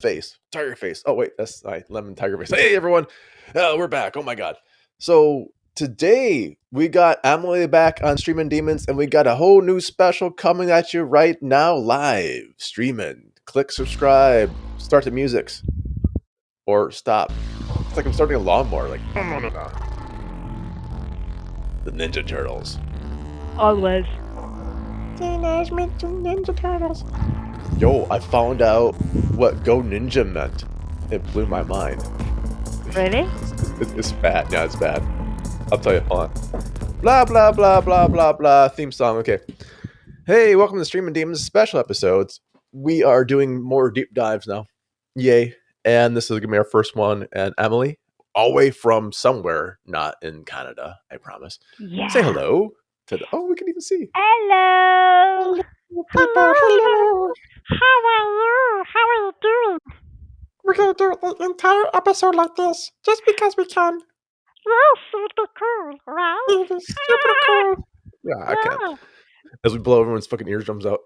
face. Tiger face. Oh wait, that's lemon tiger face. Hey everyone, we're back. Oh my god. So today we got Amelie back on Streaming Demons, and we got a whole new special coming at you right now, live streaming. Click subscribe. Start the musics, or stop. It's like I'm starting a lawnmower. Like no. The Ninja Turtles. Always. Teenage Mutant Ninja Turtles. Yo, I found out what GoNinja meant. It blew my mind. Really? It's bad. Yeah, it's bad. I'll tell you. Hold on. Blah, blah, blah, blah, blah, blah. Theme song. Okay. Hey, welcome to Streaming Demons special episodes. We are doing more deep dives now. Yay. And this is going to be our first one. And Amelie, all the way from somewhere, not in Canada, I promise. Yeah. Say hello to the... Oh, we can even see. Hello. Hello. How are you? How are you doing? We're gonna do the entire episode like this, just because we can. Yes, it would be cool, right? It is super cool. Yeah, I can't. As we blow everyone's fucking eardrums out.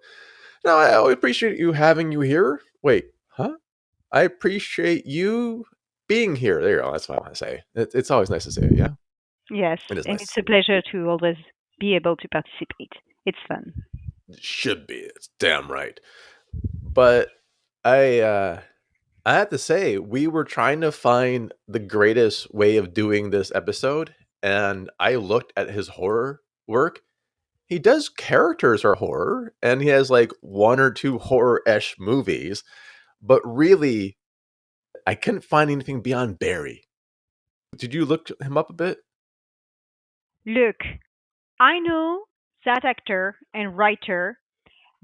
No, I always appreciate having you here. Wait, huh? I appreciate you being here. There you go. That's what I want to say. It's always nice to say it, yeah? Yes, It is and nice. it's a pleasure to always be able to participate. It's fun. It should be. It's damn right. But I have to say, we were trying to find the greatest way of doing this episode, and I looked at his horror work. He does characters are horror, and he has like one or two horror-ish movies, but really, I couldn't find anything beyond Barry. Did you look him up a bit? Look, I know that actor and writer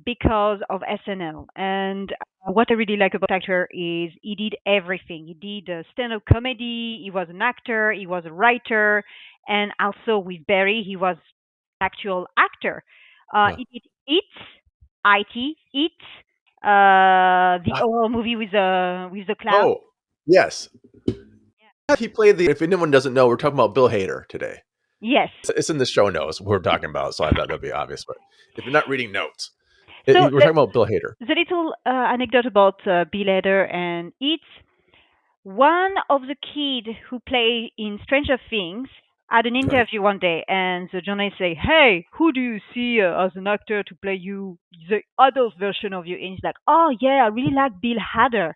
because of SNL. And what I really like about that actor is he did everything. He did stand-up comedy. He was an actor. He was a writer, and also with Barry, he was actual actor. Huh. He did It, the horror movie with the clown. Oh, yes. He played the. If anyone doesn't know, we're talking about Bill Hader today. Yes. It's in the show notes we're talking about, so I thought that'd be obvious. But if you're not reading notes, So we're talking about Bill Hader. the little anecdote about Bill Hader and It. One of the kids who play in Stranger Things had an interview one day, and the journalist say, "Hey, who do you see as an actor to play you, the adult version of you?" And he's like, "Oh yeah, I really like Bill Hader."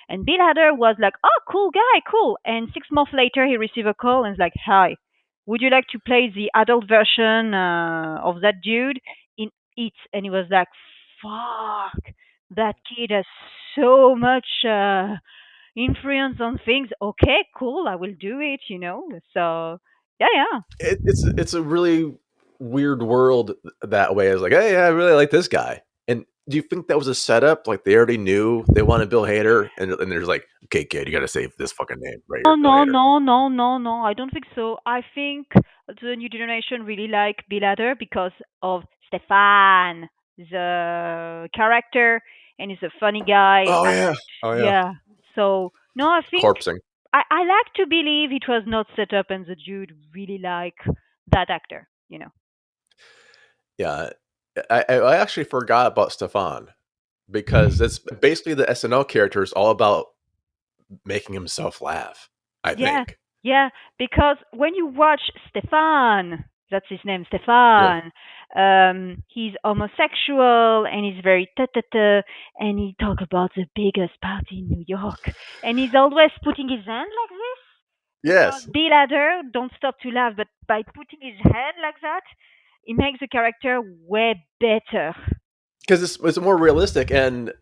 And Bill Hader was like, "Oh, cool guy, cool." And 6 months later, he received a call and is like, "Hi, would you like to play the adult version of that dude in It?" And he was like, "Fuck, that kid has so much influence on things. Okay, cool, I will do it." So yeah. It's a really weird world that way. It's like, hey, I really like this guy. And do you think that was a setup? Like they already knew they wanted Bill Hader, and there's like, okay, kid, you got to save this fucking name right here, Bill Hader. No. I don't think so. I think the new generation really like Bill Hader because of Stefan, the character, and he's a funny guy. Oh yeah, Yeah. So no, I think corpsing. I like to believe it was not set up and the dude really like that actor. Yeah, I actually forgot about Stefan because it's basically the SNL character is all about making himself laugh. I think. Yeah, because when you watch Stefan, that's his name, Stefan. He's homosexual and he's very ta-ta-ta, and he talk about the biggest party in New York, and he's always putting his hand like this. Yes. Bill Hader don't stop to laugh, but by putting his hand like that, it makes the character way better. Because it's more realistic, and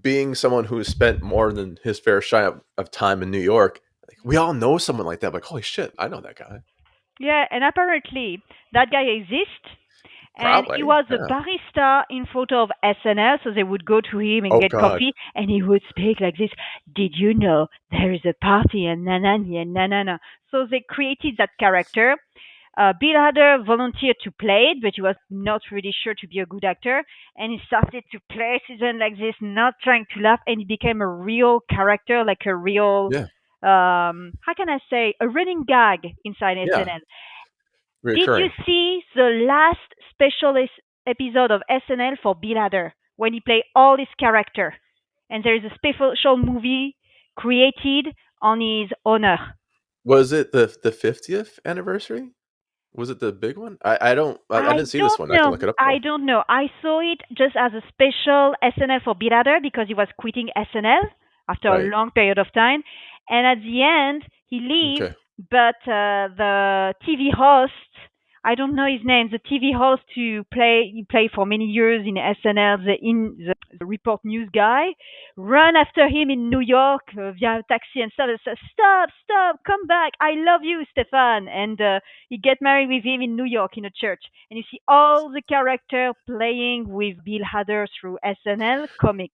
being someone who's spent more than his fair share of time in New York, like, we all know someone like that. Like, holy shit, I know that guy. Yeah, and apparently that guy exists. And Probably, he was a yeah. barista in front of SNL, so they would go to him and get God. coffee, and he would speak like this. "Did you know there is a party and na." So they created that character. Bill Hader volunteered to play it, but he was not really sure to be a good actor, and he started to play season like this, not trying to laugh, and he became a real character, like a real, Yeah. how can I say, a running gag inside Yeah. SNL. Reoccurring. Did you see the last special episode of SNL for Bill Hader when he played all his character? and there is a special movie created on his honor. Was it the 50th anniversary? Was it the big one? I I didn't see this don't one. I can know. look it up I though. don't know. I saw it just as a special SNL for Bill Hader because he was quitting SNL after a Right. long period of time, and at the end he leaves. Okay. But the TV host, I don't know his name, the TV host who played for many years in SNL, the report news guy, run after him in New York via taxi and stuff and says, "Stop, stop, come back! I love you, Stefan!" And he get married with him in New York in a church, and you see all the character playing with Bill Hader through SNL comic.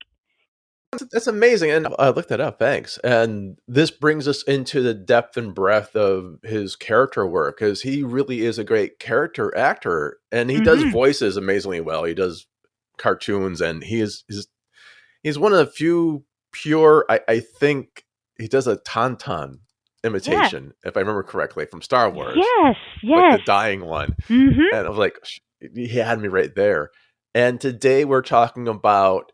That's amazing, and I looked that up, thanks. And this brings us into the depth and breadth of his character work, because he really is a great character actor, and he does Hmm. voices amazingly well. He does cartoons, and he's one of the few pure. I think he does a Tauntaun Yeah. imitation, if I remember correctly, from Star Wars, Yes. like the Yes. dying one. Hmm. And I was like, he had me right there. And today we're talking about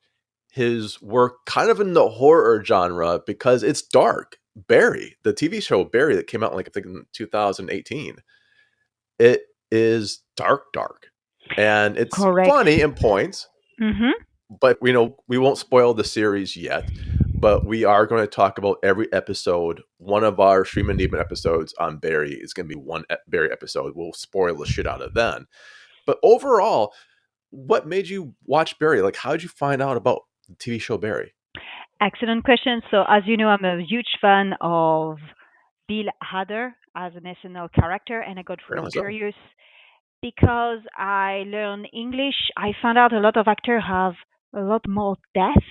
his work kind of in the horror genre because it's dark. Barry, the TV show Barry that came out like I think in 2018, it is dark, dark. And it's Correct. funny in points, Hmm. but we won't spoil the series yet. But we are going to talk about every episode. One of our Stream and Demon episodes on Barry is going to be one Barry episode. We'll spoil the shit out of then. But overall, what made you watch Barry? Like, how did you find out about the TV show Barry? Excellent question. So, as you know, I'm a huge fan of Bill Hader as an SNL character, and I got really Apparently so. curious because I learned English. I found out a lot of actors have a lot more depth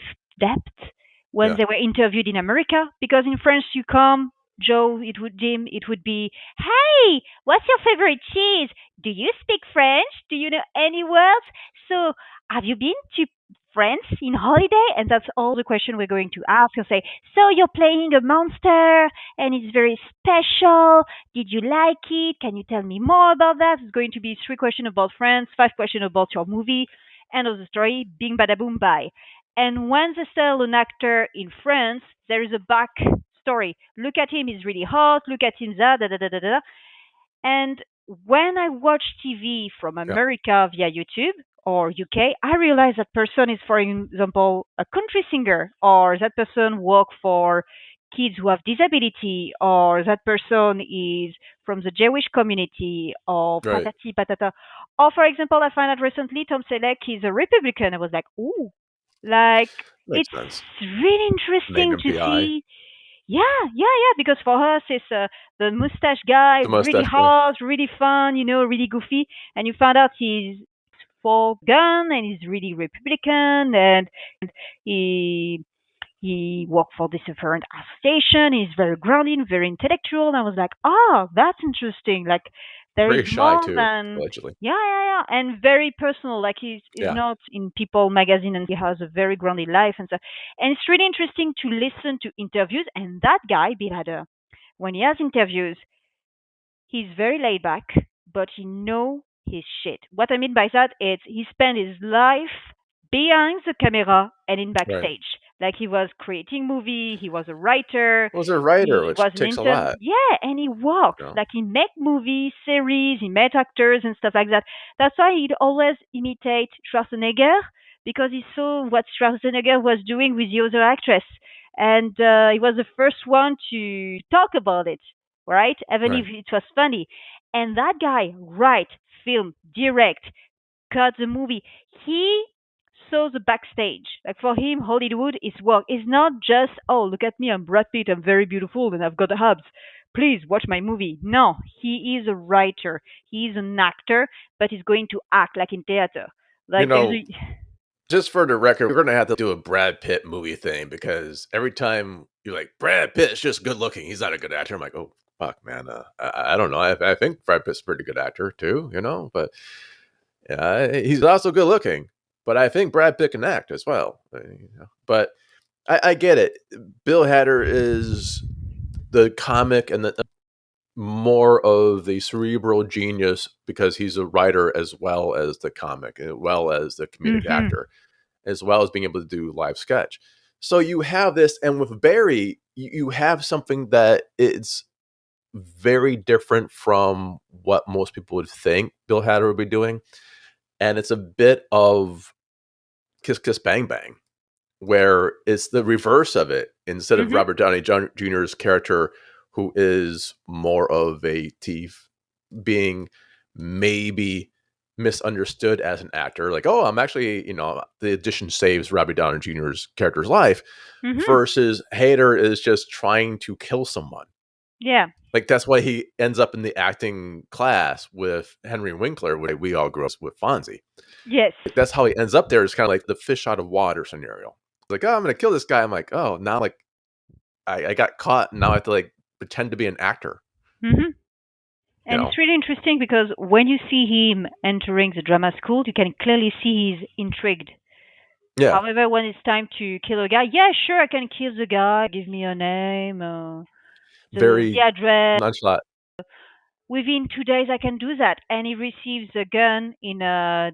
when Yeah, they were interviewed in America. Because in France, you come, Joe, Jim, it would be, "Hey, what's your favorite cheese? Do you speak French? Do you know any words? So, have you been to France in holiday?" And that's all the question we're going to ask. You'll say, "So you're playing a monster, and it's very special. Did you like it? Can you tell me more about that?" It's going to be 3 questions about France, 5 questions about your movie. End of the story. Bing, bada, boom, bye. And when they sell an actor in France, there is a back story. Look at him, he's really hot. Look at him, da da da da da da. And when I watch TV from yeah, America via YouTube or UK, I realize that person is, for example, a country singer, or that person work for kids who have disability, or that person is from the Jewish community, or right. patati patata. Or, for example, I found out recently Tom Selleck is a Republican. I was like, ooh, like Makes it's sense. really interesting Magnum to PI, see. Yeah, yeah, yeah. Because for us, it's the mustache guy, the really mustache guy. hot, really fun, really goofy. And you find out he's for gun and he's really Republican, and he he worked for this different association. He's very grounded, very intellectual. And I was like, oh, that's interesting. Like there is Very shy more too, than allegedly. yeah, yeah, yeah, and very personal. Like he's Yeah, not in People magazine, and he has a very grounded life and stuff. And it's really interesting to listen to interviews. And that guy, Bill Hader, when he has interviews, he's very laid back, but he know his shit. What I mean by that is he spent his life behind the camera and in right. backstage. Like he was creating movie, he was a writer, Was a writer, he which was an takes a intern. lot. Yeah, and he works. You know, Like he make movie series, he met actors and stuff like that. That's why he'd always imitate Schwarzenegger because he saw what Schwarzenegger was doing with the other actress. And he was the first one to talk about it, right? Even if right. it was funny. And that guy, write, film, direct, cut the movie. He saw the backstage. Like for him, Hollywood is work. It's not just, oh, look at me, I'm Brad Pitt, I'm very beautiful, and I've got abs. Please watch my movie. No, he is a writer. He is an actor, but he's going to act like in theater. You Like there's know, just for the record, we're gonna have to do a Brad Pitt movie thing because every time you're like, Brad Pitt's just good looking, he's not a good actor. I'm like, oh fuck, man. I don't know. I think Brad Pitt's a pretty good actor too, but yeah, he's also good looking. But I think Brad Pitt can act as well. But I get it. Bill Hader is the comic and the more of the cerebral genius because he's a writer as well as the comic, as well as the comedic mm-hmm. actor, as well as being able to do live sketch. So you have this, and with Barry, you have something that is very different from what most people would think Bill Hader would be doing, and it's a bit of Kiss Kiss Bang Bang, where it's the reverse of it. Instead of Mhm. Robert Downey Jr.'s character, who is more of a thief, being maybe misunderstood as an actor, like, oh, I'm actually, the addition saves Robert Downey Jr.'s character's life, Mhm. versus Hader is just trying to kill someone. Yeah. Like that's why he ends up in the acting class with Henry Winkler, when we all grew up with Fonzie. Yes. Like that's how he ends up there. Is kind of like the fish out of water scenario. Like, oh, I'm gonna kill this guy. I'm like, oh, now like I got caught, and now I have to like pretend to be an actor. Mhm. You And know? it's really interesting because when you see him entering the drama school, you can clearly see he's intrigued. Yeah, However, when it's time to kill a guy, yeah, sure, I can kill the guy. Give me a name, the very address. nonchalant. Within 2 days, I can do that. And he receives a gun in a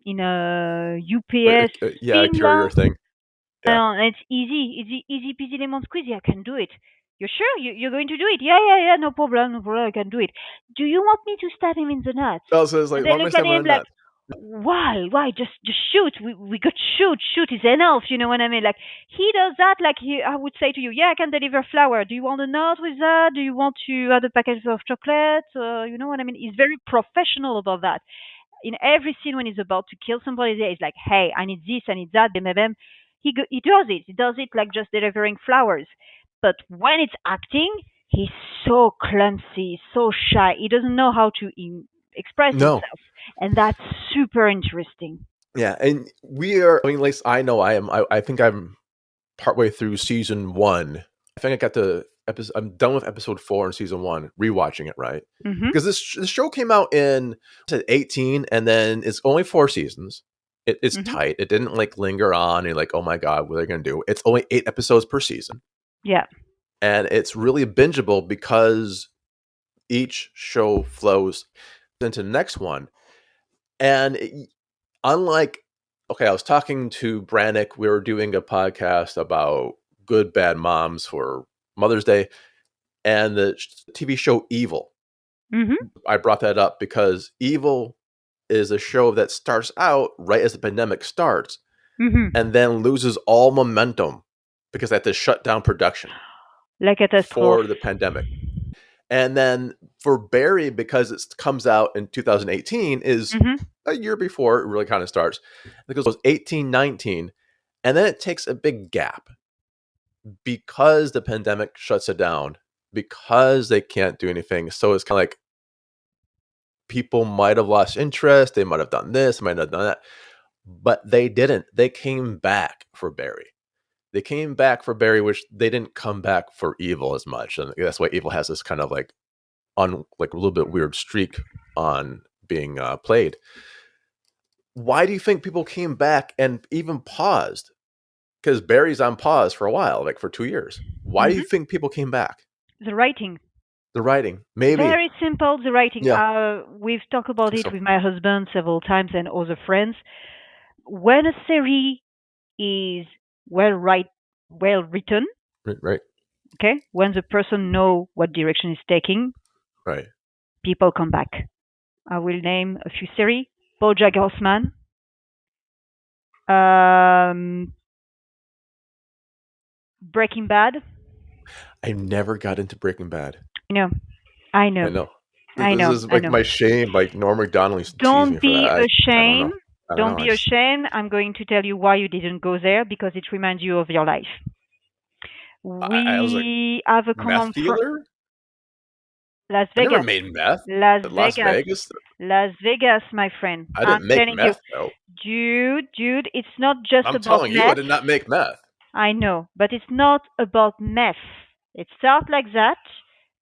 UPS Yeah, a thing courier là. thing. Yeah. It's easy peasy lemon squeezy. I can do it. You're sure you're going to do it? Yeah, yeah, yeah. No problem, no problem. I can do it. Do you want me to stab him in the nuts? Also, it's And like, they why am I look at stabbing him on like, that? why? Just shoot. We could shoot is enough. You know what I mean? Like he does that. Like I would say to you, yeah, I can deliver flour. Do you want a note with that? Do you want to add a packet of chocolate? You know what I mean? He's very professional about that. In every scene when he's about to kill somebody, he's like, hey, I need this, I need that, bam, bam, bam. He does it. He does it like just delivering flowers. But when it's acting, he's so clumsy, so shy. He doesn't know how to express No. himself, and that's super interesting. Yeah, and we are. I mean, at least I know I am. I think I'm partway through season one. I think I got to episode. I'm done with episode 4 in season one. Rewatching it, right? Mhm. Because this show came out in 18, and then it's only 4 seasons. It's Mhm. tight. It didn't like linger on. And you're like, oh my god, what are they gonna do? It's only 8 episodes per season, Yeah. and it's really bingeable because each show flows into the next one. And unlike, okay, I was talking to Brannick. We were doing a podcast about good bad moms for Mother's Day, and the TV show Evil. Mhm. I brought that up because Evil is a show that starts out right as the pandemic starts Mhm. and then loses all momentum because they had to shut down production La catastrophe. for the pandemic. And then for Barry, because it comes out in 2018, is Mhm. a year before it really kind of starts. Because it goes 18, 19, and then it takes a big gap because the pandemic shuts it down, because they can't do anything. So it's kind of like people might have lost interest, they might have done this, might have done that, but they didn't. They came back for Barry. They came back for Barry, which they didn't come back for Evil as much, and that's why Evil has this kind of like like a little bit weird streak on being played. Why do you think people came back and even paused? Because Barry's on pause for a while, like for 2 years. Why do you Mhm. think people came back? The writing. The writing, maybe. Very simple, the writing. Yeah, We've talked about it so with my husband several times and other friends. When a series is well written, right, okay, when the person know what direction is taking, right. people come back. I will name a few series: BoJack Horseman, um, Breaking Bad. I never got into Breaking Bad. I know, I know, I know. I This know, is I like know. my shame. Like Norm Macdonald used to tease me Don't for that. be I don't know. ashamed. I don't Don't know. be ashamed. I'm going to tell you why you didn't go there because it reminds you of your life. I was like, We have a meth common dealer. Las I never Vegas. made meth. Las At Las Vegas. Vegas. Las Vegas, my friend. I I'm didn't make telling you, meth though. dude, it's not just I'm about telling you, I meth. did not make meth. I know, but it's not about meth. It starts like that,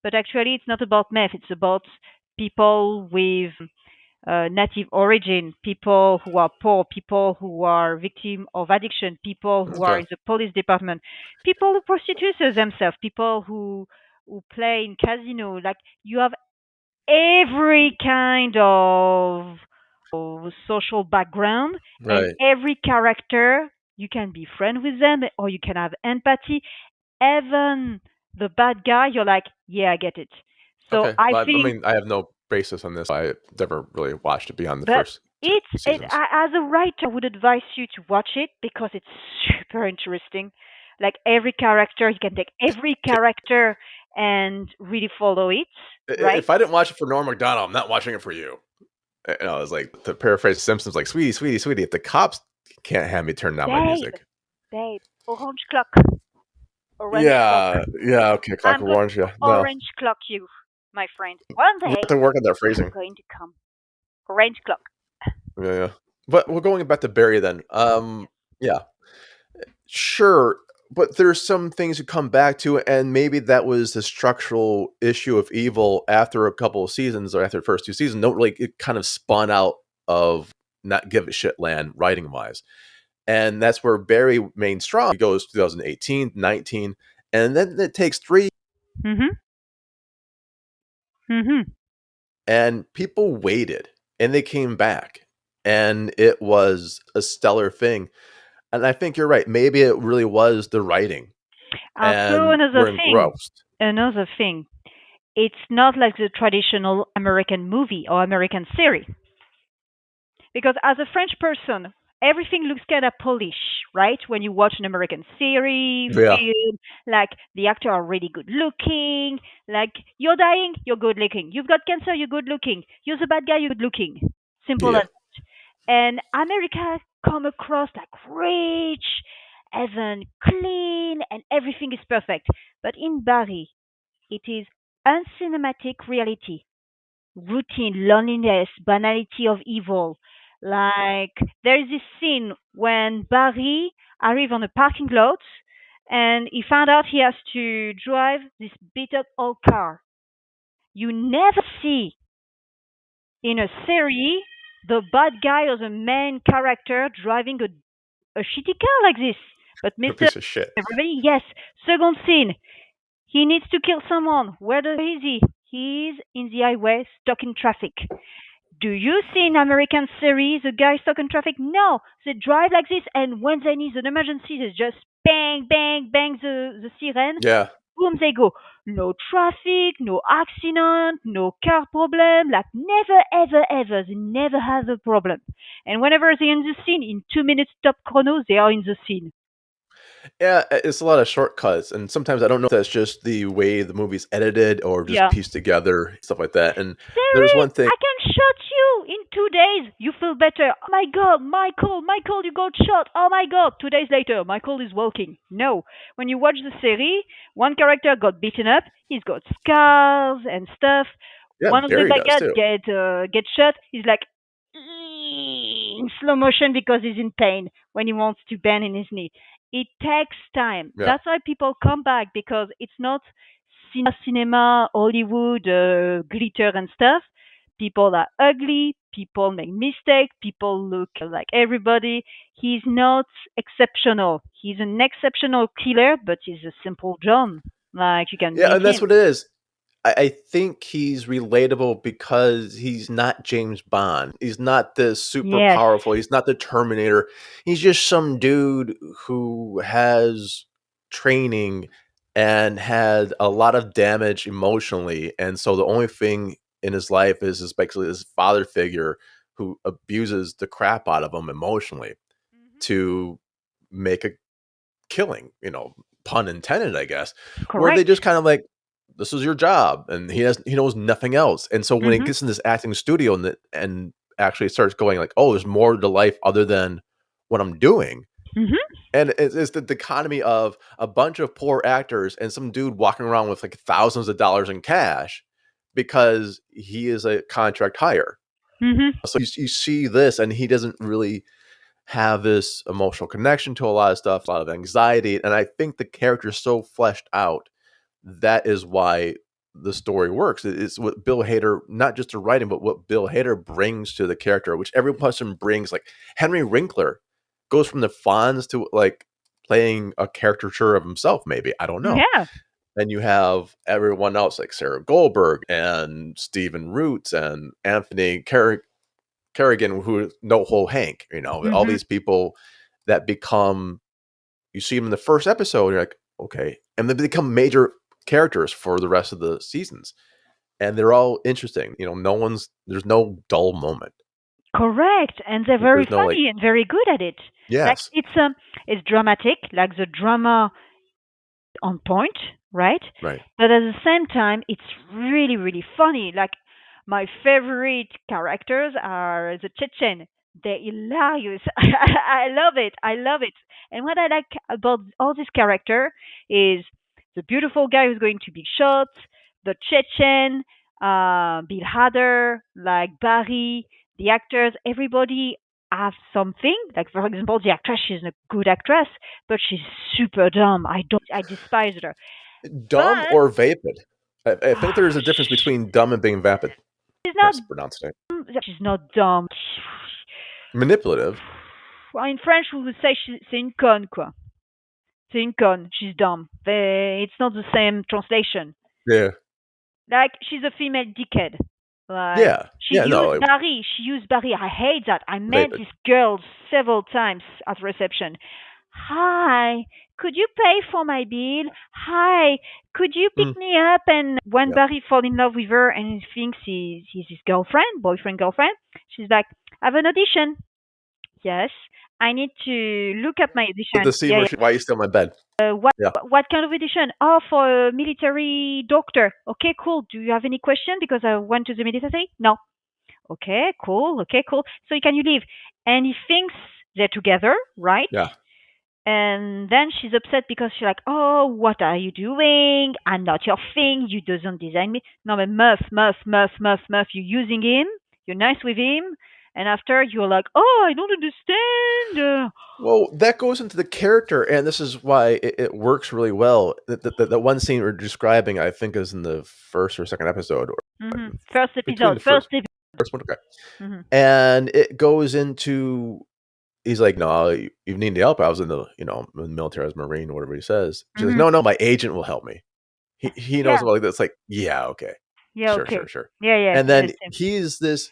but actually, it's not about meth. It's about people with native origin, people who are poor, people who are victim of addiction, people who are Okay. in the police department, people who prostitute themselves, people who play in casino. Like you have every kind of social background and Right. every character. You can be friends with them, or you can have empathy. Even the bad guy, you're like, yeah, I get it. So Okay. I Well, I think, mean, I have no basis on this. I never really watched it beyond the but first two seasons. as a writer, I would advise you to watch it because it's super interesting. Like every character, you can take every character and really follow it, right? If I didn't watch it for Norm Macdonald, I'm not watching it for you. It's like to paraphrase Simpsons, like, sweetie, sweetie, sweetie, if the cops can't have me turn down my Babe, music. babe, orange clock, orange clock. Yeah, yeah, okay, Clock I'm going Orange, to yeah. No. orange clock you, my friend. One We day, have to work on that I'm phrasing. going to come. Orange clock. Yeah, yeah. But we're going back to Barry then. Yeah, sure. But there's some things you come back to, and maybe that was the structural issue of evil after a couple of seasons or after the first two seasons. No, like it kind of spun out of not give a shit land writing wise. And that's where Barry remained strong. He goes 2018, 19, and then it takes three, Mm-hmm. Mm-hmm. and people waited, and they came back, and it was a stellar thing. And I think you're right. Maybe it really was the writing, So and we're engrossed. another thing. It's not like the traditional American movie or American series. Because as a French person, everything looks kind of Polish, right? When you watch an American series, Yeah, film, like the actors are really good looking. Like you're dying, you're good looking. You've got cancer, you're good looking. You're the bad guy, you're good looking. Simple yeah, as. And America come across like rich, even clean, and everything is perfect. But in Barry, it is uncinematic reality, routine, loneliness, banality of evil. Like there is this scene when Barry arrives on a parking lot and he found out he has to drive this beat up old car. You never see in a series the bad guy or the main character driving a shitty car like this. But a Mr. piece of shit. Everybody, yes. Second scene, he needs to kill someone. Where is he? He's in the highway, stuck in traffic. Do you see in American series a guy stuck in traffic? No, they drive like this, and when they need an emergency, they just bang, bang, bang the siren. Yeah, Boom, they go. No traffic, no accident, no car problem. Like never, ever, ever. They never have a problem. And whenever they're in the scene, in 2 minutes top chrono, they are in the scene. yeah. It's a lot of shortcuts, and sometimes I don't know if that's just the way the movie's edited or just Yeah. pieced together, stuff like that. And there's Siri, one thing. I can shot you in 2 days. You feel better. Oh my god, Michael, you got shot. Oh my god. 2 days later, Michael is walking. No. When you watch the series, one character got beaten up. He's got scars and stuff. Yeah, One of the Barry bad does guys too. get shot. He's like in slow motion because he's in pain when he wants to bend in his knee. It takes time. Yeah. That's why people come back because it's not cinema, Hollywood, glitter and stuff. People are ugly. People make mistakes. People look like everybody. He's not exceptional. He's an exceptional killer, but he's a simple John. Like you can Yeah, meet and that's him. what it is. I think he's relatable because he's not James Bond. He's not this super Yes. powerful. He's not the Terminator. He's just some dude who has training and had a lot of damage emotionally. And so the only thing in his life is basically his father figure who abuses the crap out of him emotionally to make a killing, pun intended, I guess, where they Correct. just kind of like, this is your job, and he knows nothing else. And so when he Mhm. gets in this acting studio and actually starts going like, oh, there's more to life other than what I'm doing. Mhm. And it's the dichotomy of a bunch of poor actors and some dude walking around with like thousands of dollars in cash because he is a contract hire. Mhm. So you see this, and he doesn't really have this emotional connection to a lot of stuff, a lot of anxiety. And I think the character is so fleshed out. That is why the story works. It's what Bill Hader, not just the writing, but what Bill Hader brings to the character, which every person brings. Like Henry Winkler goes from the Fonz to like playing a caricature of himself, maybe. I don't know. Yeah. Then you have everyone else like Sarah Goldberg and Stephen Roots and Anthony Kerrigan, who No Hole Hank, all Mhm. these people. that become, you see them in the first episode, you're like, okay, and then they become major characters for the rest of the seasons, and they're all interesting. There's no dull moment. Correct, and they're very There's no like, funny and very good at it. Like yes, it's dramatic, like the drama on point, right? right, But at the same time, it's really, really funny. Like my favorite characters are the Chechen. They're hilarious. I love it. I love it. And what I like about all this character is the beautiful guy who's going to be shot, the Chechen, Bill Hader, like Barry, the actors, everybody have something. Like for example, the actress, she's a good actress, but she's super dumb. I despise her. dumb But or vapid. I think there's a difference between dumb and being vapid. she's not That's pronounced it. she's not dumb. Manipulative. In French, we would say c'est une conne, quoi. C'est une conne. She's dumb. It's not the same translation. Yeah. Like she's a female dickhead. Like Yeah. Yeah. No. She used Barry. I hate that. I met Vapid. this girl several times at reception. Hi, could you pay for my bill? Hi, could you pick Mm, me up? And when yeah. Barry fall in love with her and he thinks he's his boyfriend, girlfriend, she's like, I have an audition. Yes, I need to look up my With the audition. scene Yeah, where yeah. why you steal my bed? Yeah. What kind of audition? Oh, for a military doctor. Okay, cool. Do you have any question? Because I went to the military. No. Okay, cool. Okay, cool. So can you leave? And he thinks they're together, right? Yeah. And then she's upset because she's like, "Oh, what are you doing? I'm not your thing. You doesn't design me." No, but Muff. You're using him. You're nice with him, and after you're like, "Oh, I don't understand." Well, that goes into the character, and this is why it works really well. The one scene we're describing, I think, is in the first or second episode, or First between episode. the first one. Okay. Mhm. And it goes into, he's like, no, you need help. I was in the, in the military as a Marine, or whatever he says. She's like, Mhm. no, my agent will help me. He knows Yeah. about this. Like, yeah, okay, Yeah. sure, Okay. sure, sure. Yeah. And Yeah. then Same. he's this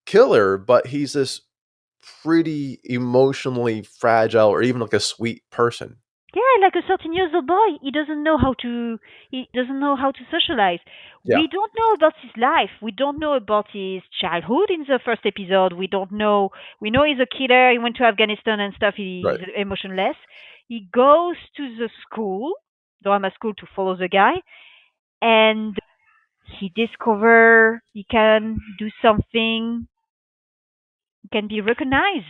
killer, but he's this pretty emotionally fragile, or even like a sweet person. Yeah, like a 13 years old boy. He doesn't know how to socialize. Yeah, We don't know about his life. We don't know about his childhood in the first episode. We don't know. We know he's a killer. He went to Afghanistan and stuff. He's right. emotionless. He goes to the school, drama school, to follow the guy, and he discover he can do something. He can be recognized.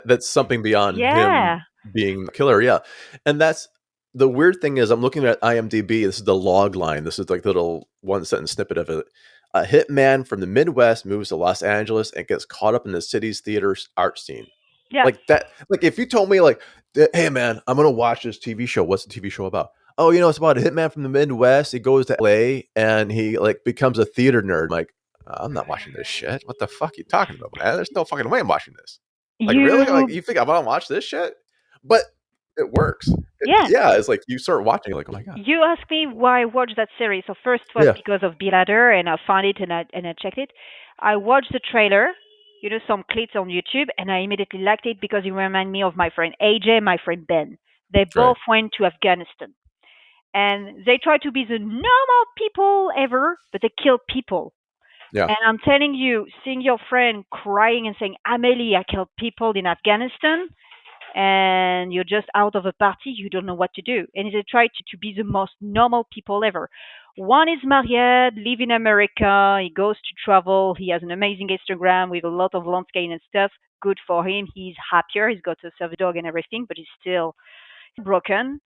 That's something beyond him Yeah. being the killer. Yeah, and that's the weird thing is, I'm looking at IMDb. This is the log line. This is like the little one sentence snippet of it. A hitman from the Midwest moves to Los Angeles and gets caught up in the city's theater art scene. Yeah. Like that. Like if you told me, like, hey man, I'm gonna watch this TV show. What's the TV show about? Oh, it's about a hitman from the Midwest. He goes to LA and he like becomes a theater nerd. I'm like, I'm not watching this shit. What the fuck are you talking about, man? There's no fucking way I'm watching this. Like, really? Like, You. you think I want to watch this shit? But it works. Yeah. Yeah, it's like you start watching, you're like, oh my god. You asked me why I watched that series. So first was Yeah, because of Bill Hader, and I found it and I checked it. I watched the trailer, some clips on YouTube, and I immediately liked it because it reminded me of my friend AJ, my friend Ben. They right. both went to Afghanistan, and they try to be the normal people ever, but they kill people. Yeah, And I'm telling you, seeing your friend crying and saying, "Amelie, I killed people in Afghanistan," and you're just out of a party, you don't know what to do. And they try to be the most normal people ever. One is married, live in America, he goes to travel, he has an amazing Instagram with a lot of landscape and stuff. Good for him. He's happier, he's got a service dog and everything, but he's still broken.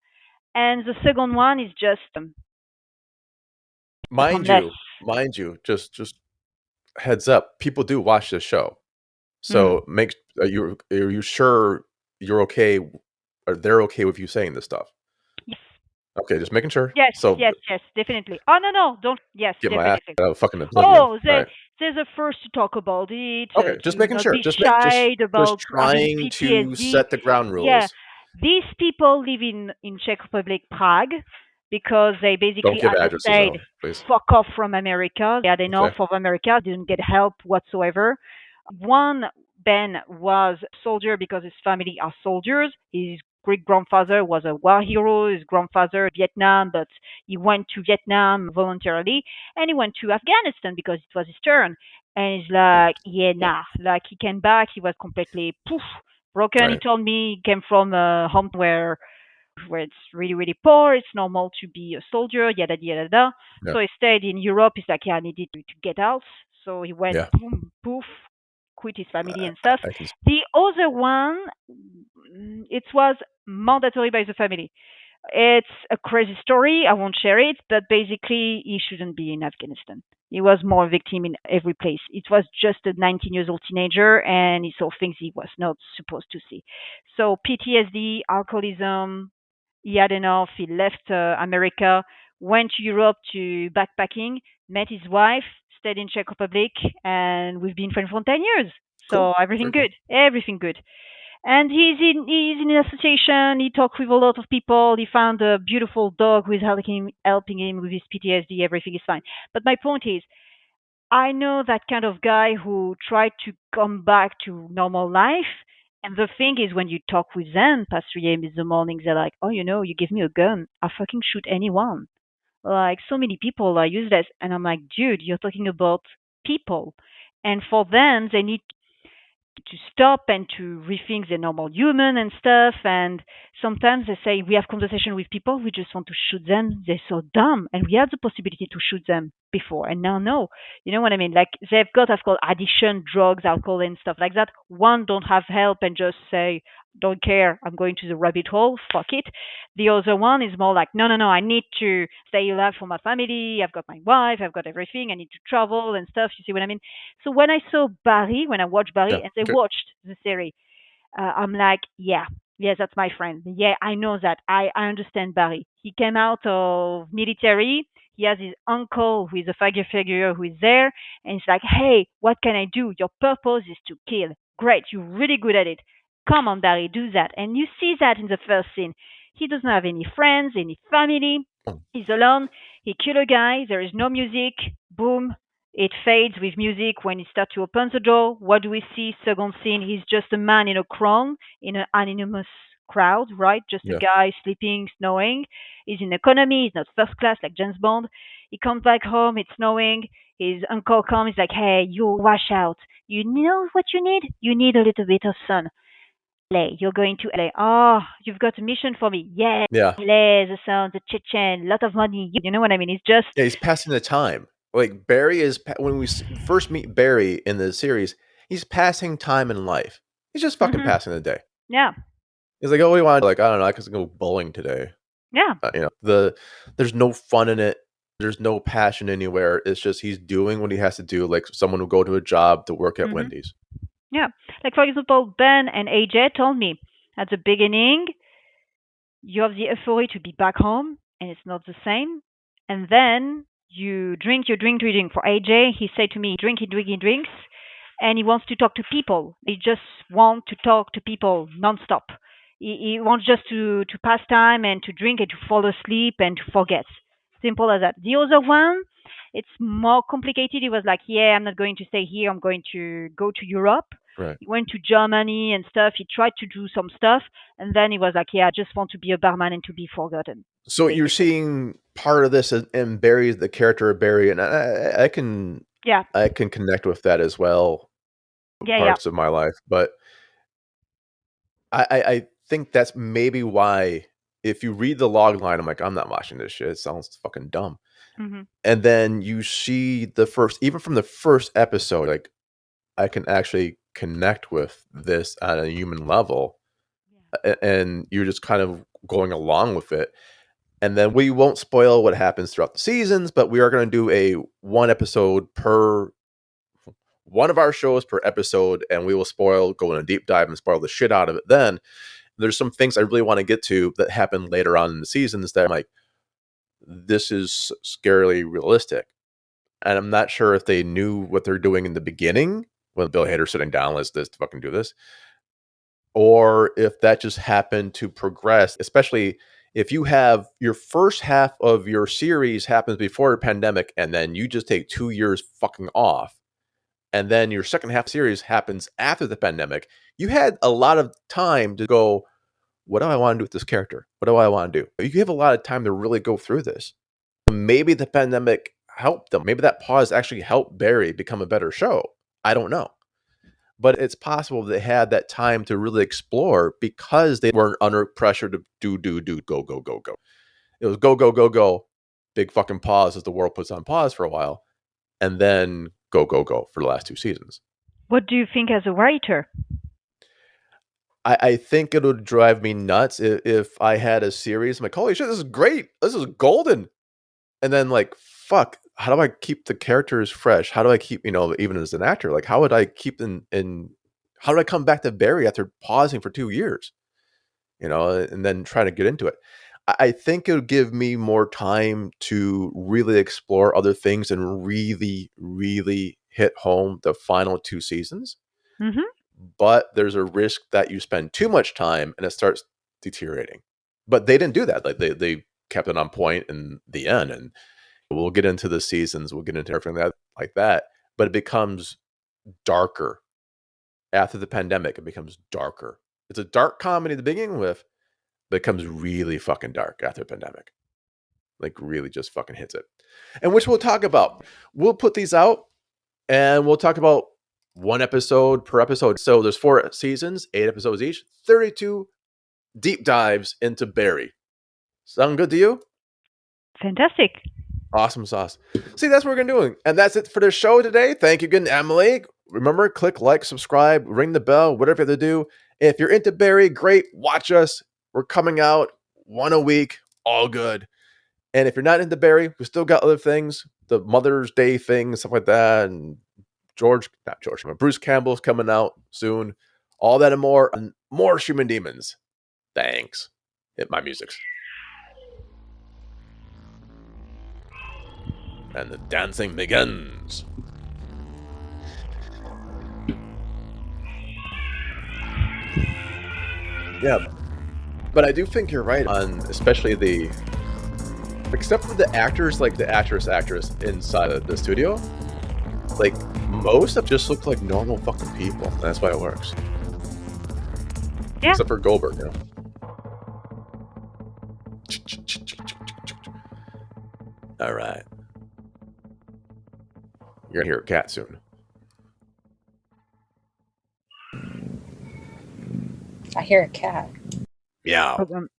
And the second one is just mind homeless. you, just heads up, people do watch this show. Mm. So are you sure you're okay, or they're okay with you saying this stuff? Yes, Okay, just making sure. yes, So yes, definitely. Oh, no, don't. Yes, get my ass definitely. out of fucking oblivion. Oh, All right. they're the first to talk about it, Okay, just to making not sure. be Just shy just about having trying to PTSD. set the ground Yeah, rules. these people live in Czech Republic, Prague, because they Don't basically give had to addresses say, out, please. fuck off from America. Yeah, they know Okay. from America, didn't get help whatsoever. One Ben was a soldier because his family are soldiers. His great grandfather was a war hero. His grandfather Vietnam, but he went to Vietnam voluntarily, and he went to Afghanistan because it was his turn. And he's like, yeah, nah. Like he came back, he was completely poof broken. He Right. told me he came from a home where it's really really poor. It's normal to be a soldier, yada yada yada. Yeah. So he stayed in Europe. He's like, yeah, I needed to get out. So he went Yeah. boom, poof, quit his family and stuff. I can. The other one, it was mandatory by the family. It's a crazy story. I won't share it, but basically, he shouldn't be in Afghanistan. He was more a victim in every place. It was just a 19 years old teenager, and he saw things he was not supposed to see. So PTSD, alcoholism. He had enough. He left America, went to Europe to backpacking, met his wife, stayed in Czech Republic, and we've been friends for 10 years. Cool. So everything Very cool. good, everything good. And he's in an association. He talked with a lot of people. He found a beautiful dog who is helping him with his PTSD. Everything is fine. But my point is, I know that kind of guy who tried to come back to normal life. And the thing is, when you talk with them past 3 a.m. in the morning, they're like, "Oh, you give me a gun, I fucking shoot anyone." Like so many people are useless, and I'm like, dude, you're talking about people, and for them, they need to stop and to rethink the normal human and stuff. And sometimes they say we have conversation with people, we just want to shoot them. They're so dumb, and we had the possibility to shoot them before, and now no. You know what I mean? Like they've got, I've called addiction, drugs, alcohol, and stuff like that. One don't have help and just say, don't care, I'm going to the rabbit hole, fuck it. The other one is more like, no, no, no, I need to stay alive for my family. I've got my wife, I've got everything. I need to travel and stuff. You see what I mean? So when I saw Barry, when I watched Yeah. Barry, and they Okay. watched the series, I'm like, yeah, yes, that's my friend. Yeah, I know that. I understand Barry. He came out of military. He has his uncle who is a figure figure who is there, and it's like, hey, what can I do? Your purpose is to kill. Great, you're really good at it. Come on, Barry, do that. And you see that in the first scene. He doesn't have any friends, any family. Oh, He's alone. He kill a guy. There is no music. Boom. It fades with music when he starts to open the door. What do we see? Second scene, he's just a man in a crown in an anonymous crowd, right? Just a yeah. guy sleeping, snowing. He's in economy. He's not first class like James Bond. He comes back home. It's snowing. His uncle comes. He's like, "Hey, you wash out. You know what you need? You need a little bit of sun. LA. You're going to LA. Oh, you've got a mission for me. Yeah, Yeah. LA, the sun, the Chechen, lot of money. You know what I mean? It's just, Yeah. He's passing the time. Like Barry is when we first meet Barry in the series, he's passing time in life. He's just fucking hmm passing the day. yeah, He's like, oh, we want like I don't know, I could go bowling today. yeah. There's no fun in it. There's no passion anywhere. It's just he's doing what he has to do, like someone who go to a job to work at hmm Wendy's. Yeah. Like, for example, Ben and AJ told me at the beginning, you have the euphoria to be back home, and it's not the same. And then you drink. For AJ, he said to me, he drinks, and he wants to talk to people. He just wants to talk to people nonstop. He wants just to pass time and to drink and to fall asleep and to forget. Simple as that. The other one, it's more complicated. He was like, yeah, I'm not going to stay here. I'm going to go to Europe. Right. He went to Germany and stuff. He tried to do some stuff, and then he was like, yeah, I just want to be a barman and to be forgotten, So you're basically. seeing part of this in Barry, the character of Barry, and Yeah, I can connect with that as well, yeah, yeah. parts of my life. But I think that's maybe why if you read the log line, I'm like, I'm not watching this shit. It sounds fucking dumb. hmm And then you see the first, even from the first episode, like I can actually connect with this on a human level, and you're just kind of going along with it. And then we won't spoil what happens throughout the seasons, but we are going to do a one of our shows per episode, and we will go in a deep dive and spoil the shit out of it. Then there's some things I really want to get to that happen later on in the seasons that I'm like, this is scarily realistic. And I'm not sure if they knew what they're doing in the beginning when Bill Hader sitting down, let's fucking do this, or if that just happened to progress, especially if you have your first half of your series happens before a pandemic and then you just take 2 years fucking off. and then your second half series happens after the pandemic, you had a lot of time to go, what do I want to do with this character? What do I want to do? You have a lot of time to really go through this. Maybe the pandemic helped them. Maybe that pause actually helped Barry become a better show. I don't know. But it's possible they had that time to really explore because they weren't under pressure to do, go, go, go, go. It was go, go, go, go, big fucking pause as the world puts on pause for a while, and then go, go, go for the last 2 seasons. What do you think as a writer? I think it would drive me nuts if I had a series. I'm like, holy shit, this is great. This is golden. And then like, fuck, how do I keep the characters fresh? How do I keep, even as an actor, like how would I keep in how do I come back to Barry after pausing for 2 years? And then try to get into it. I think it would give me more time to really explore other things and really, really hit home the final 2 seasons. Mm-hmm. But there's a risk that you spend too much time and it starts deteriorating. But they didn't do that. Like they kept it on point in the end. And we'll get into the seasons. We'll get into everything like that. But it becomes darker after the pandemic. It becomes darker. It's a dark comedy to begin with, but it becomes really fucking dark after the pandemic. Like really just fucking hits it. And which we'll talk about. We'll put these out and we'll talk about one episode per episode. So there's 4 seasons, 8 episodes each, 32 deep dives into Barry. Sound good to you? Fantastic. Awesome sauce. See, that's what we're going to do. And that's it for the show today. Thank you again, Amelie. Remember, click like, subscribe, ring the bell, whatever you have to do. If you're into Barry, great. Watch us. We're coming out 1 a week. All good. And if you're not into Barry, we still got other things. The Mother's Day thing, stuff like that. And Bruce Campbell's coming out soon. All that and more. And more Human Demons. Thanks. Hit my music. And the dancing begins. Yeah, but I do think you're right on, especially except for the actors, like the actress inside of the studio, like most of just look like normal fucking people. That's why it works. Yeah. Except for Goldberg, All right. You're gonna hear a cat soon. I hear a cat. Meow.